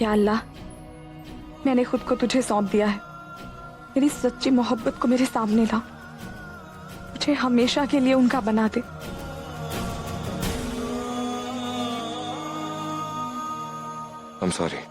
या अल्लाह, मैंने खुद को तुझे सौंप दिया है। मेरी सच्ची मोहब्बत को मेरे सामने ला, मुझे हमेशा के लिए उनका बना दे। I'm sorry.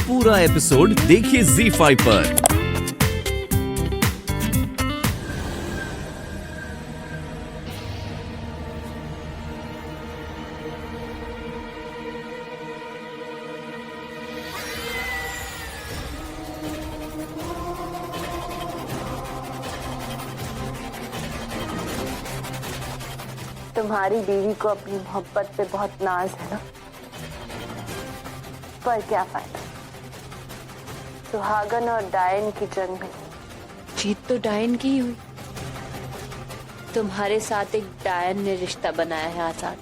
पूरा एपिसोड देखिए ZEE5 पर। तुम्हारी बीवी को अपनी मोहब्बत पे बहुत नाज है ना, पर क्या फायदा। सुहागन और डायन की जंग में जीत तो डायन की ही हुई। तुम्हारे साथ एक डायन ने रिश्ता बनाया है आजाद,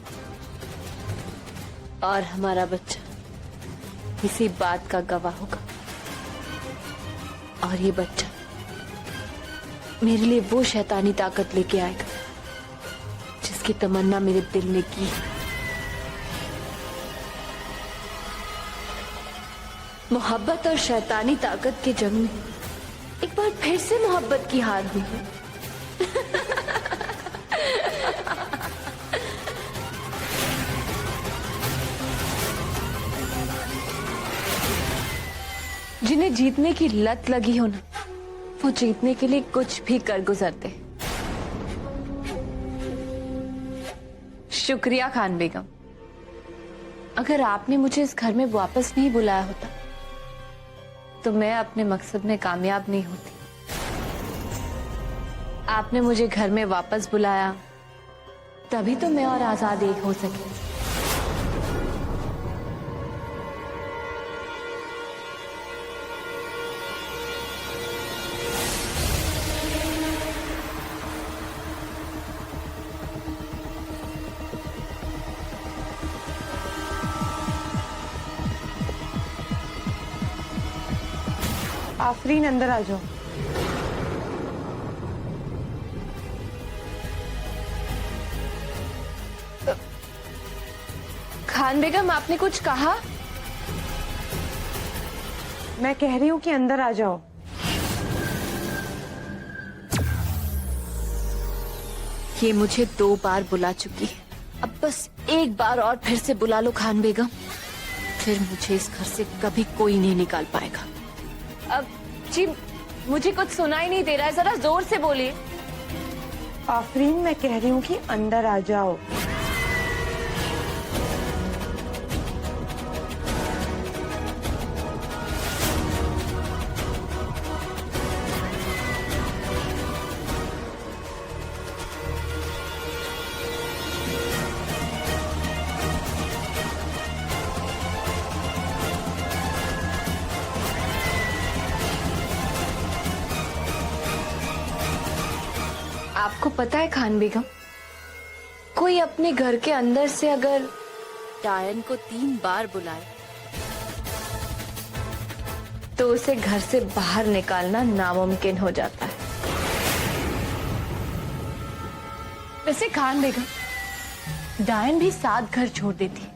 और हमारा बच्चा इसी बात का गवाह होगा। और ये बच्चा मेरे लिए वो शैतानी ताकत लेके आएगा जिसकी तमन्ना मेरे दिल ने की है। मोहब्बत और शैतानी ताकत की जंग में एक बार फिर से मोहब्बत की हार हुई है। जिन्हें जीतने की लत लगी हो ना, वो जीतने के लिए कुछ भी कर गुजरते। शुक्रिया खान बेगम, अगर आपने मुझे इस घर में वापस नहीं बुलाया होता तो मैं अपने मकसद में कामयाब नहीं होती। आपने मुझे घर में वापस बुलाया, तभी तो मैं और आजाद एक हो सके। आफरीन, अंदर आ जाओ। खान बेगम, आपने कुछ कहा? मैं कह रही हूँ कि अंदर आ जाओ। ये मुझे 2 बार बुला चुकी है, अब बस एक बार और फिर से बुला लो खान बेगम, फिर मुझे इस घर से कभी कोई नहीं निकाल पाएगा। अब जी, मुझे कुछ सुनाई नहीं दे रहा है, जरा जोर से बोलिए। आफरीन, मैं कह रही हूँ कि अंदर आ जाओ। आपको पता है खान बेगम, कोई अपने घर के अंदर से अगर डायन को 3 बार बुलाए तो उसे घर से बाहर निकालना नामुमकिन हो जाता है। वैसे खान बेगम, डायन भी 7 घर छोड़ देती है,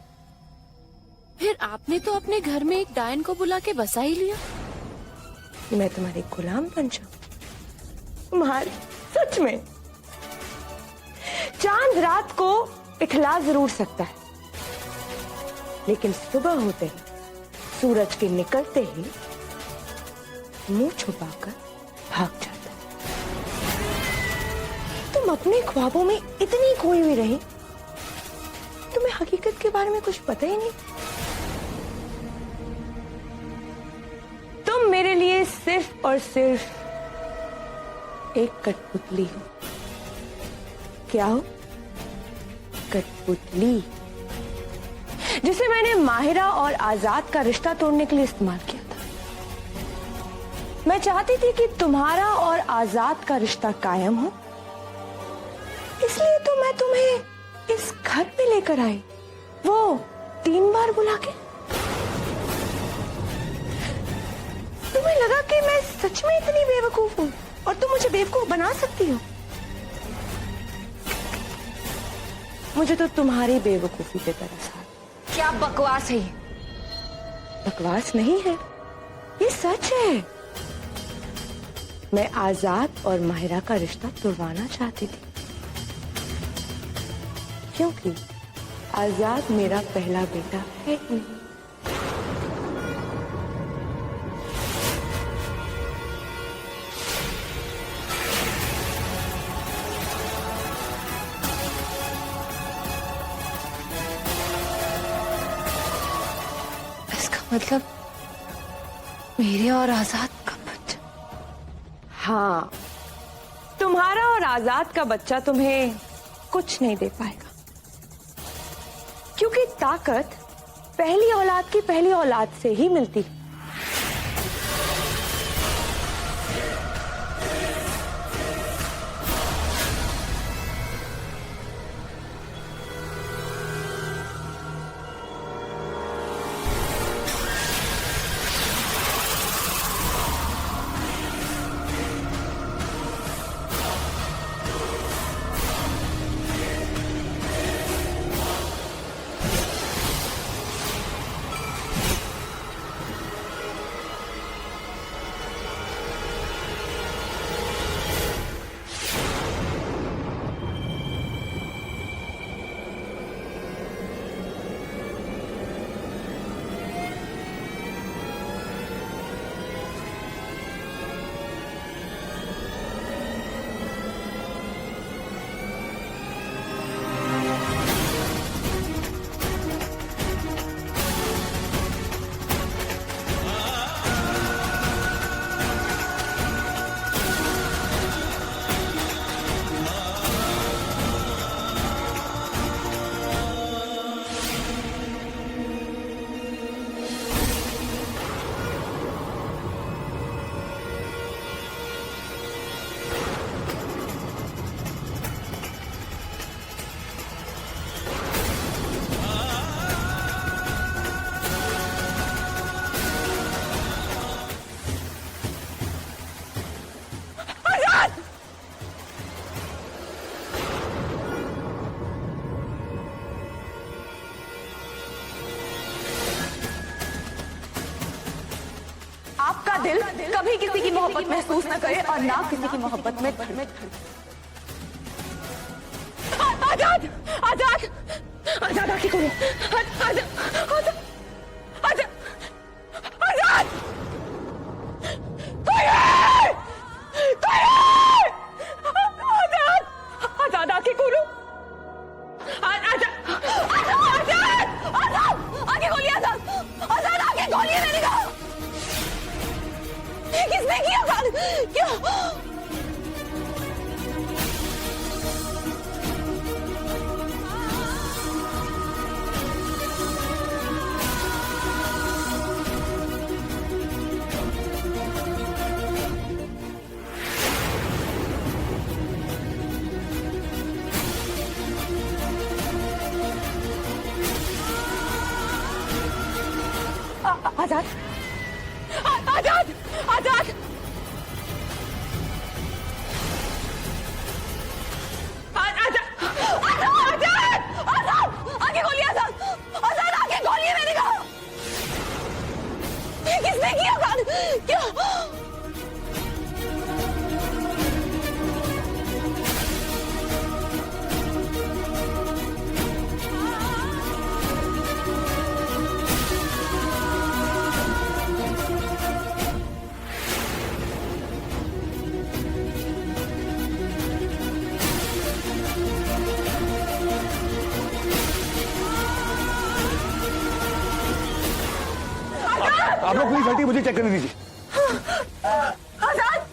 फिर आपने तो अपने घर में एक डायन को बुला के बसा ही लिया। मैं तुम्हारी गुलाम बन जाऊं? तुम्हारी, सच में। चांद रात को इखला जरूर सकता है, लेकिन सुबह होते ही, सूरज के निकलते ही मुंह छुपाकर भाग जाता है। तुम अपने ख्वाबों में इतनी खोई हुई रही, तुम्हें हकीकत के बारे में कुछ पता ही नहीं। तुम मेरे लिए सिर्फ और सिर्फ एक कठपुतली हो। क्या हो? कठपुतली, जिसे मैंने माहिरा और आजाद का रिश्ता तोड़ने के लिए इस्तेमाल किया था। मैं चाहती थी कि तुम्हारा और आजाद का रिश्ता कायम हो, इसलिए तो मैं तुम्हें इस घर में लेकर आई, वो 3 बार बुला के। तुम्हें लगा कि मैं सच में इतनी बेवकूफ हूं और तुम मुझे बेवकूफ बना सकती हो? मुझे तो तुम्हारी बेवकूफी पे तरस आ। क्या बकवास है? बकवास नहीं है, ये सच है। मैं आजाद और माहिरा का रिश्ता तोड़वाना चाहती थी, क्योंकि आजाद मेरा पहला बेटा है ही नहीं। इसका मतलब मेरे और आजाद का बच्चा। हाँ, तुम्हारा और आजाद का बच्चा तुम्हें कुछ नहीं दे पाएगा, क्योंकि ताकत पहली औलाद की पहली औलाद से ही मिलती है। आपका दिल कभी किसी की मोहब्बत महसूस न करे और ना किसी की मोहब्बत में धड़के। आजाद, आजाद, आजाद आके खोलो। आजाद, आजाद, आजाद, आजाद, कोई है, कोई है, आजाद, आजाद आके खोलो। आजाद, आजाद, आजाद आके खोलिए। आजाद, आजाद आके खोलिए। मैंने कहा किसने किया? क्या? आजाद, आजाद, आजाद, फॉल्ट है, मुझे चेक करने दीजिए। आजाद,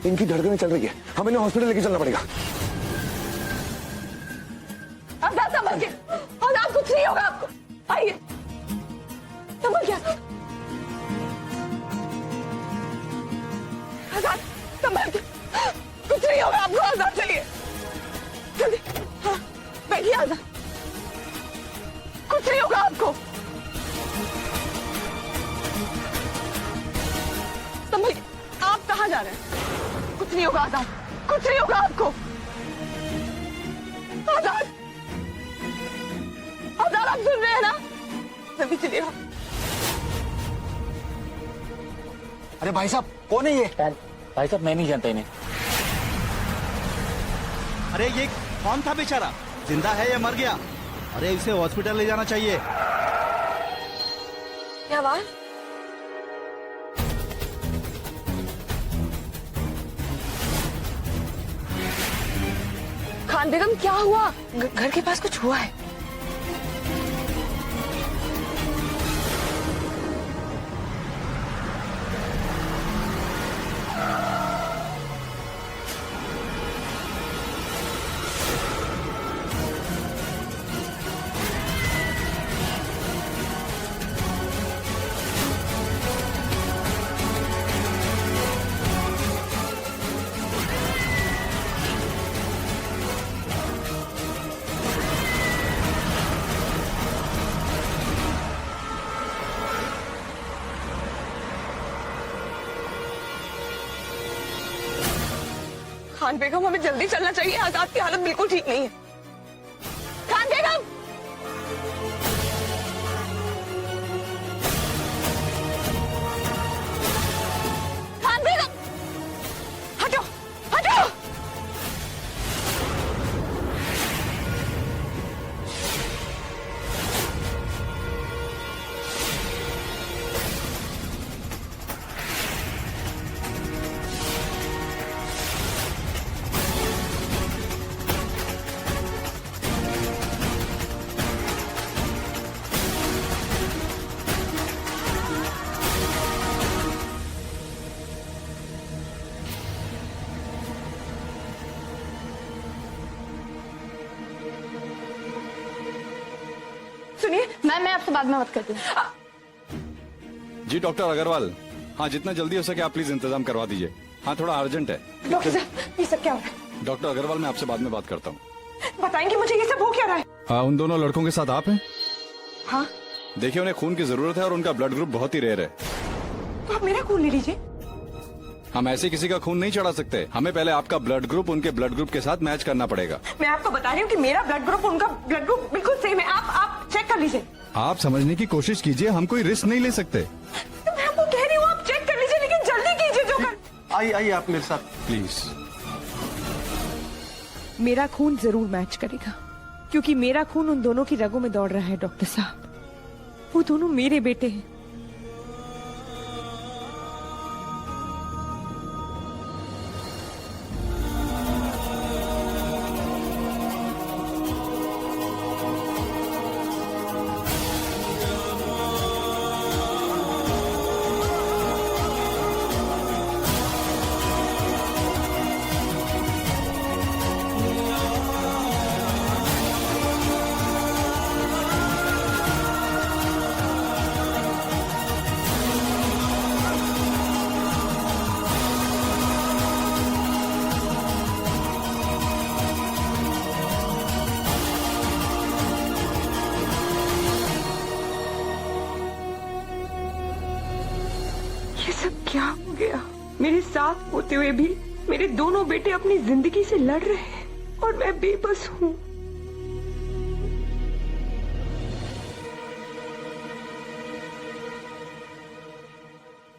इनकी धड़कनें चल रही है, हमें इन्हें हॉस्पिटल लेके चलना पड़ेगा। आजाद संभल के, आजाद कुछ नहीं होगा आपको, आइए संभल के। आजाद संभल के, कुछ नहीं होगा आपको। आजाद चलिए जल्दी, हाँ बैठिए आजाद, कुछ नहीं होगा आपको। संभल के, आप कहाँ जा रहे हैं? कुछ नहीं होगा आजाद, कुछ नहीं होगा आपको। आजाद, आजाद आप सुन रहे हैं ना? जल्दी चलिए। अरे भाई साहब, कौन है ये? भाई साहब मैं नहीं जानता इन्हें। अरे ये कौन था बेचारा? जिंदा है या मर गया? अरे इसे हॉस्पिटल ले जाना चाहिए। क्या बात? खान बेगम क्या हुआ? घर के पास कुछ हुआ है? खान बेगम हमें जल्दी चलना चाहिए, आजाद की हालत बिल्कुल ठीक नहीं है। खान बेगम, खान बेगम, हटो हटो। सुनिए मैं आपसे बाद में बात करती हूँ। जी डॉक्टर अग्रवाल, हाँ जितना जल्दी हो सके आप प्लीज इंतजाम करवा दीजिए। हाँ थोड़ा अर्जेंट है। डॉक्टर साहब ये सब क्या हो रहा है? डॉक्टर अग्रवाल मैं आपसे बाद में बात करता हूँ। बताएंगे मुझे ये सब हो क्या रहा है? हाँ उन दोनों लड़कों के साथ आप हैं? हाँ। देखिए उन्हें खून की जरूरत है और उनका ब्लड ग्रुप बहुत ही रेयर है। तो आप मेरा खून ले लीजिए। हम ऐसे किसी का खून नहीं चढ़ा सकते, हमें पहले आपका ब्लड ग्रुप उनके ब्लड ग्रुप के साथ मैच करना पड़ेगा। मैं आपको बता रही हूँ कि मेरा ब्लड ग्रुप उनका ब्लड ग्रुप बिल्कुल सेम है। आप चेक कर लीजिए। आप समझने की कोशिश कीजिए, हम कोई रिस्क नहीं ले सकते। तो मैं आपको कह रही हूँ आप चेक कर लीजिए, लेकिन जल्दी कीजिए जो कर। आइए आइए आप मेरे साथ प्लीज। मेरा खून जरूर मैच करेगा, क्योंकि मेरा खून उन दोनों की रगों में दौड़ रहा है। डॉक्टर साहब वो दोनों मेरे बेटे हैं। ये सब क्या हो गया? मेरे साथ होते हुए भी मेरे दोनों बेटे अपनी जिंदगी से लड़ रहे हैं और मैं बेबस हूँ।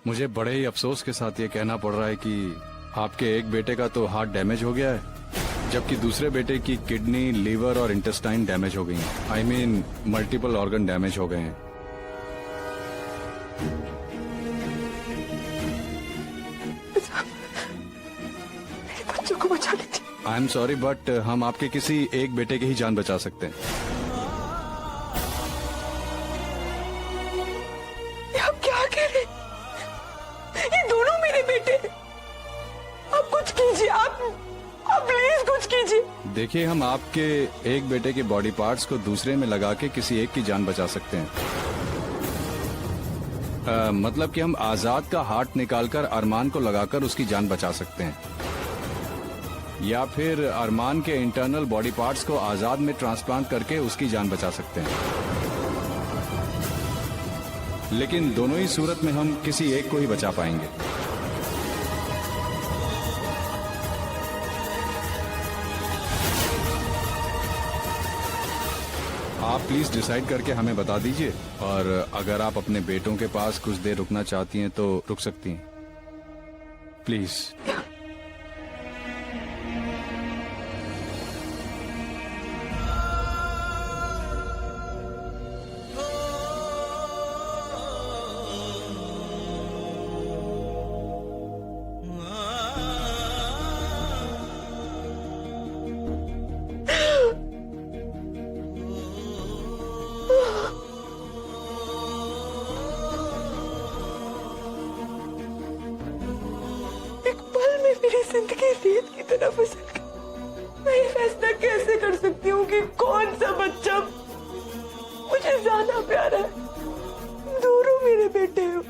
मुझे बड़े ही अफसोस के साथ ये कहना पड़ रहा है कि आपके एक बेटे का तो हार्ट डैमेज हो गया है, जबकि दूसरे बेटे की किडनी, लीवर और इंटेस्टाइन डैमेज हो गई हैं। I mean multiple organ damage हो गए हैं। मेरे बच्चों को बचा लीजिए। आई एम सॉरी बट हम आपके किसी एक बेटे की ही जान बचा सकते हैं। आप क्या कह रहे हैं? ये दोनों मेरे बेटे हैं। आप कुछ कीजिए, आप प्लीज कुछ कीजिए। देखिए, हम आपके एक बेटे के बॉडी पार्ट्स को दूसरे में लगा के किसी एक की जान बचा सकते हैं। मतलब कि हम आजाद का हार्ट निकालकर अरमान को लगाकर उसकी जान बचा सकते हैं, या फिर अरमान के इंटरनल बॉडी पार्ट्स को आजाद में ट्रांसप्लांट करके उसकी जान बचा सकते हैं। लेकिन दोनों ही सूरत में हम किसी एक को ही बचा पाएंगे। आप प्लीज डिसाइड करके हमें बता दीजिए, और अगर आप अपने बेटों के पास कुछ देर रुकना चाहती हैं तो रुक सकती हैं, प्लीज। मेरी जिंदगी रेत की तरह फिसल गई। मैं ये फैसला कैसे कर सकती हूँ कि कौन सा बच्चा मुझे ज्यादा प्यारा है? दोनों मेरे बेटे हो।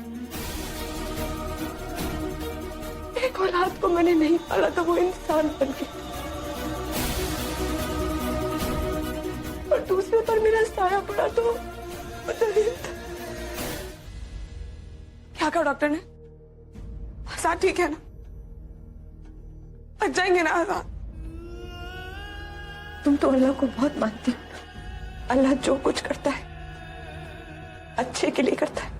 एक औलाद को मैंने नहीं पाला तो वो इंसान बन गई, और दूसरे पर मेरा साया पड़ा तो वो दलील था। क्या कहा डॉक्टर ने? आजाद ठीक है ना? बच जाएंगे ना आजाद? तुम तो अल्लाह को बहुत मानती हो। अल्लाह जो कुछ करता है अच्छे के लिए करता है,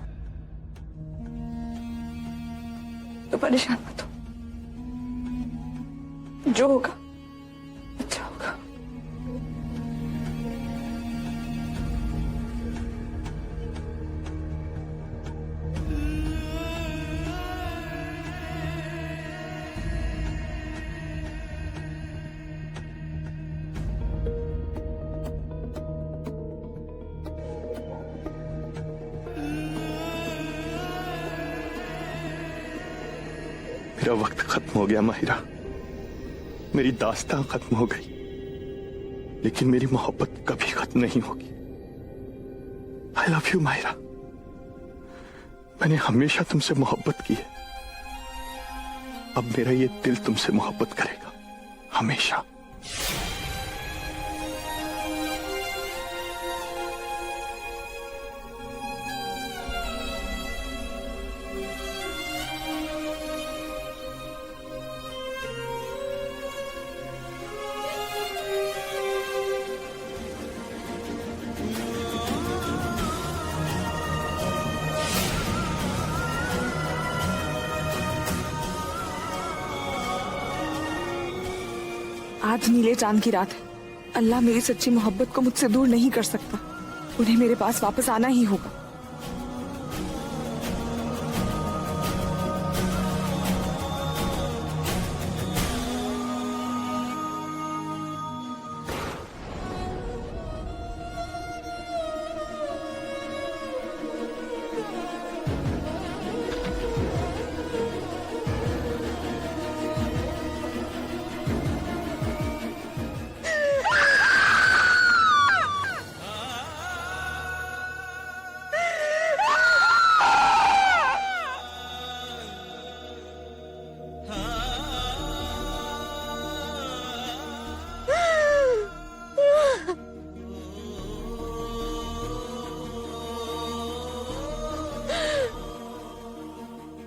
तो परेशान मत हो। जो होगा अच्छा होगा। मेरा वक्त खत्म हो गया माहिरा, मेरी दास्तां खत्म हो गई, लेकिन मेरी मोहब्बत कभी खत्म नहीं होगी। I love you Mahira. मैंने हमेशा तुमसे मोहब्बत की है, अब मेरा ये दिल तुमसे मोहब्बत करेगा हमेशा। आज नीले चांद की रात है। अल्लाह मेरी सच्ची मोहब्बत को मुझसे दूर नहीं कर सकता। उन्हें मेरे पास वापस आना ही होगा।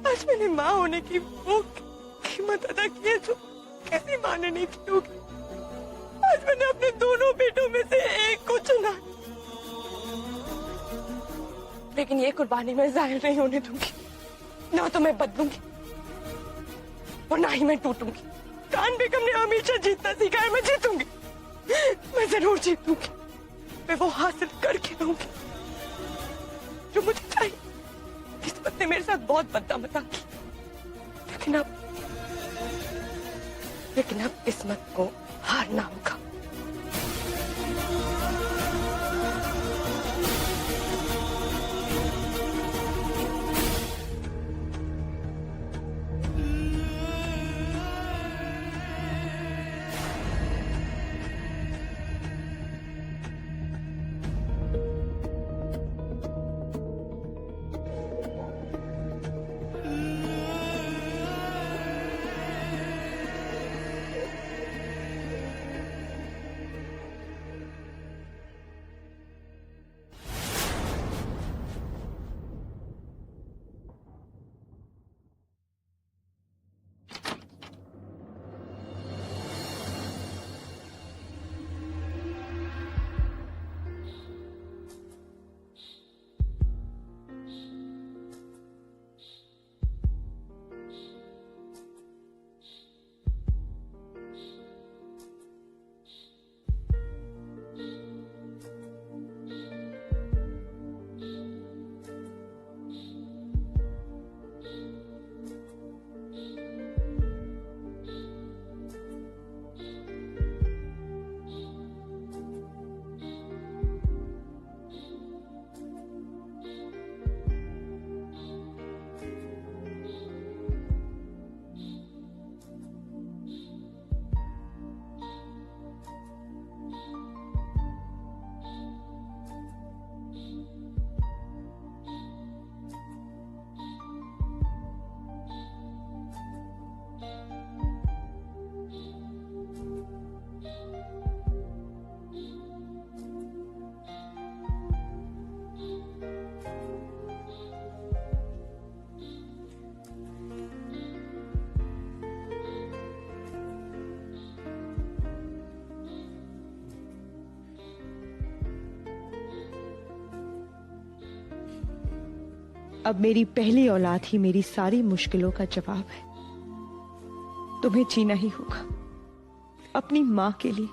आज मैंने माँ होने की वो कीमत अदा की है जो किसी माँ ने नहीं की होगी। आज मैंने अपने दोनों बेटों में से एक को चुना, लेकिन ये कुर्बानी मैं जाहिर नहीं होने दूंगी। ना तो मैं बदलूंगी और ना ही मैं टूटूंगी। खान बेगम ने हमेशा जीतना सिखाया, मैं जीतूंगी, मैं जरूर जीतूंगी। मैं वो हासिल करके रहूंगी जो मुझे चाहिए। किस्मत ने मेरे साथ बहुत बदतमीजी की, लेकिन अब किस्मत को हार नाम का। अब मेरी पहली औलाद ही मेरी सारी मुश्किलों का जवाब है। तुम्हें जीना ही होगा अपनी मां के लिए।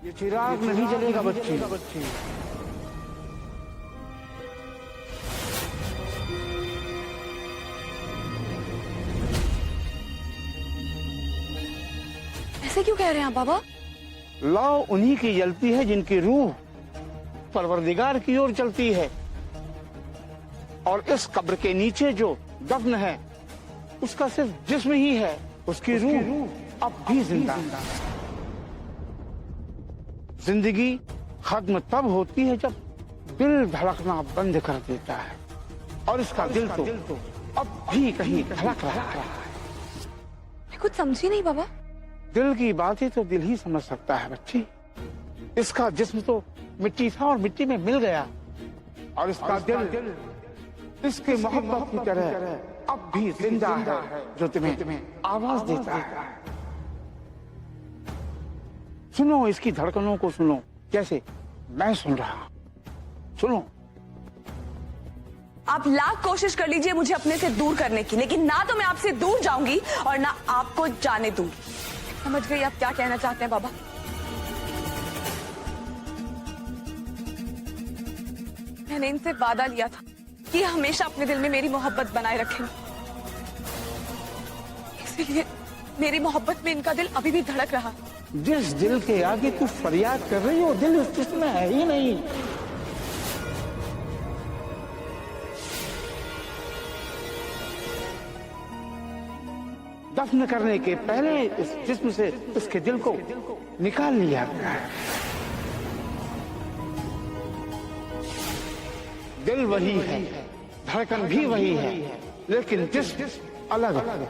ये चिराग नहीं जलेगा बच्ची। ऐसे क्यों कह रहे हैं आप बाबा? लौ उन्हीं की जलती है जिनकी रूह परवरदिगार की ओर चलती है, और इस कब्र के नीचे जो दफन है उसका सिर्फ जिस्म ही है, उसकी रूह अब भी जिंदा है। जिंदगी खत्म तब होती है जब दिल धड़कना बंद कर देता है, और इसका दिल तो अब भी कहीं धड़क रहा है। मैं कुछ समझी नहीं बाबा। दिल की बातें तो दिल ही समझ सकता है बच्ची। इसका जिस्म तो मिट्टी था और मिट्टी में मिल गया, और इसका दिल इसके मोहब्बत की तरह अब भी जिंदा है, जो तुम्हें आवाज देता है। सुनो इसकी धड़कनों को, सुनो जैसे मैं सुन रहा हूं। सुनो। आप लाख कोशिश कर लीजिए मुझे अपने से दूर करने की, लेकिन ना तो मैं आपसे दूर जाऊंगी और ना आपको जाने दूंगी। समझ गई आप क्या कहना चाहते हैं बाबा? मैंने इनसे वादा लिया था कि हमेशा अपने दिल में मेरी मोहब्बत बनाए रखेंगे, इसलिए मेरी मोहब्बत में इनका दिल अभी भी धड़क रहा। जिस दिल के आगे तू फरियाद कर रही हो, दिल उस जिस्म में है ही नहीं। दफन करने के पहले इस जिस्म से इसके दिल को निकाल लिया गया है। दिल वही है, धड़कन भी वही है, लेकिन जिस्म अलग है।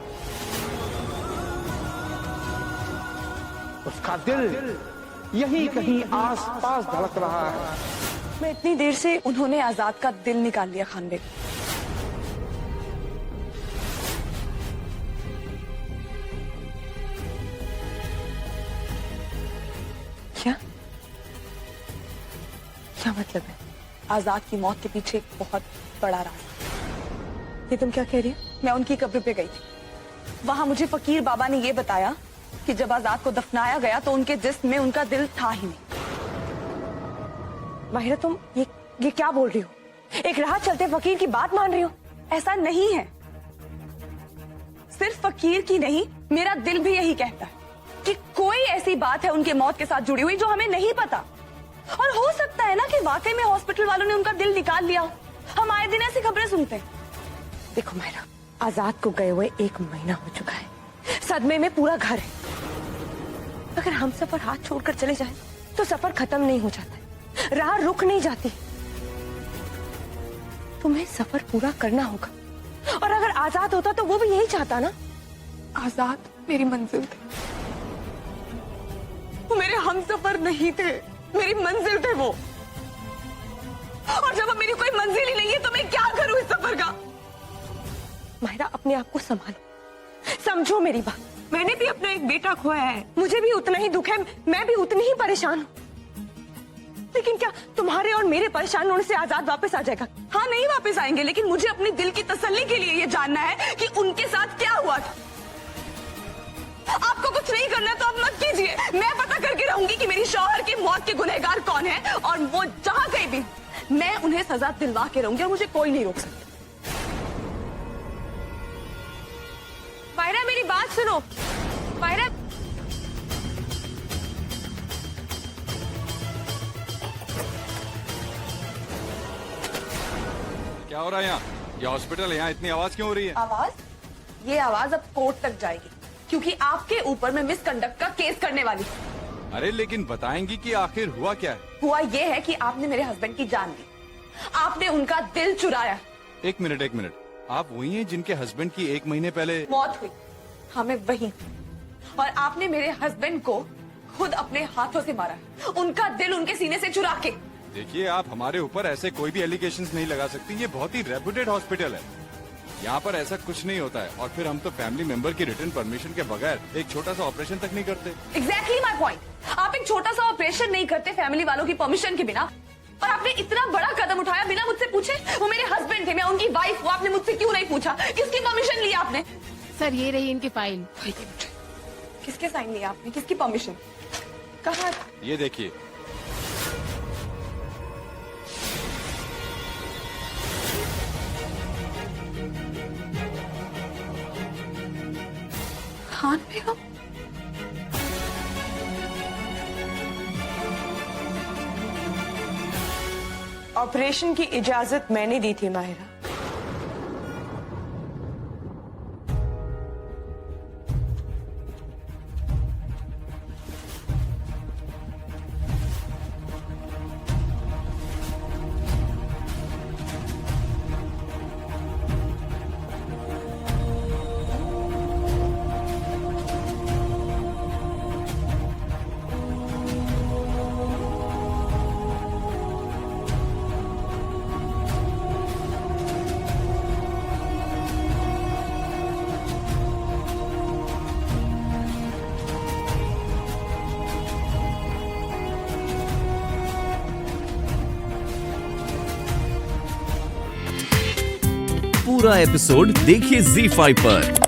उसका दिल यही कहीं आस पास धड़क रहा है। मैं इतनी देर से उन्होंने आजाद का दिल निकाल लिया खान बेग। क्या क्या मतलब है? आजाद की मौत के पीछे एक बहुत बड़ा राज। ये तुम क्या कह रही हो? मैं उनकी कब्र पे गई थी, वहां मुझे फकीर बाबा ने ये बताया कि जब आजाद को दफनाया गया तो उनके जिस्म में उनका दिल था ही नहीं। माहिरा तुम ये क्या बोल रही हो? एक राह चलते फकीर की बात मान रही हो? ऐसा नहीं है। सिर्फ फकीर की नहीं, मेरा दिल भी यही कहता है कि कोई ऐसी बात है उनके मौत के साथ जुड़ी हुई जो हमें नहीं पता। और हो सकता है ना कि वाकई में हॉस्पिटल वालों ने उनका दिल निकाल लिया। हम आए दिन ऐसी खबरें सुनते हैं। देखो मायरा, आजाद को गए हुए 1 महीना हो चुका है। सदमे में पूरा घर है। अगर हम सफर हाथ छोड़कर चले जाएं, तो सफर खत्म नहीं हो जाता, राह रुक नहीं जाती। तुम्हें सफर पूरा करना होगा। और अगर आजाद होता तो वो भी यही चाहता ना। आजाद मेरी मंजिल थे, वो मेरे हमसफर नहीं थे, मेरी मंजिल थे वो। और जब अब मेरी कोई मंजिल ही नहीं है तो मैं क्या करूं इस सफर का। माहिरा अपने आप को संभालो, समझो मेरी बात। मैंने भी अपना एक बेटा खोया है, मुझे भी उतना ही दुख है, मैं भी उतनी ही परेशान हूं। लेकिन क्या तुम्हारे और मेरे परेशान होने से आजाद वापस आ जाएगा? हाँ, नहीं वापस आएंगे, लेकिन मुझे अपने दिल की तसल्ली के लिए ये जानना है कि उनके साथ क्या हुआ था। आपको कुछ नहीं करना तो आप मत कीजिए। मैं पता करके रहूंगी कि मेरी शौहर की मौत के गुनहगार कौन है, और वो जहां कहीं भी, मैं उन्हें सजा दिलवा के रहूंगी और मुझे कोई नहीं रोक सकता। माहिरा मेरी बात सुनो। माहिरा, क्या हो रहा है यहाँ? ये हॉस्पिटल है, यहाँ इतनी आवाज क्यों हो रही है? आवाज? ये आवाज अब कोर्ट तक जाएगी, क्योंकि आपके ऊपर मैं मिसकंडक्ट का केस करने वाली हूँ। अरे लेकिन बताएंगी कि आखिर हुआ क्या है? हुआ ये है कि आपने मेरे हस्बैंड की जान ली, आपने उनका दिल चुराया। एक मिनट, आप वही हैं जिनके हस्बैंड की 1 महीने पहले मौत हुई? हाँ, मैं वही हूँ। और आपने मेरे हस्बैंड को खुद अपने हाथों से मारा, उनका दिल उनके सीने से चुरा के। देखिए, आप हमारे ऊपर ऐसे कोई भी एलिगेशंस नहीं लगा सकती। ये बहुत ही रेपुटेड हॉस्पिटल है, यहाँ पर ऐसा कुछ नहीं होता है। और फिर हम तो फैमिली मेंबर की रिटन परमिशन के बगैर एक छोटा सा ऑपरेशन तक नहीं करते। Exactly my point. आप एक छोटा सा ऑपरेशन नहीं करते फैमिली वालों की परमिशन के बिना, और आपने इतना बड़ा कदम उठाया बिना मुझसे पूछे। वो मेरे हस्बैंड थे, मैं उनकी वाइफ हूँ, आपने मुझसे क्यों नहीं पूछा? किसकी परमिशन ली आपने? सर ये रही इनकी फाइल। किसके साइन लिया आपने? किसकी परमिशन? कहाँ? ये देखिए, खान बेगम। ऑपरेशन की इजाजत मैंने दी थी माहिरा। पूरा एपिसोड देखिए ZEE5 पर।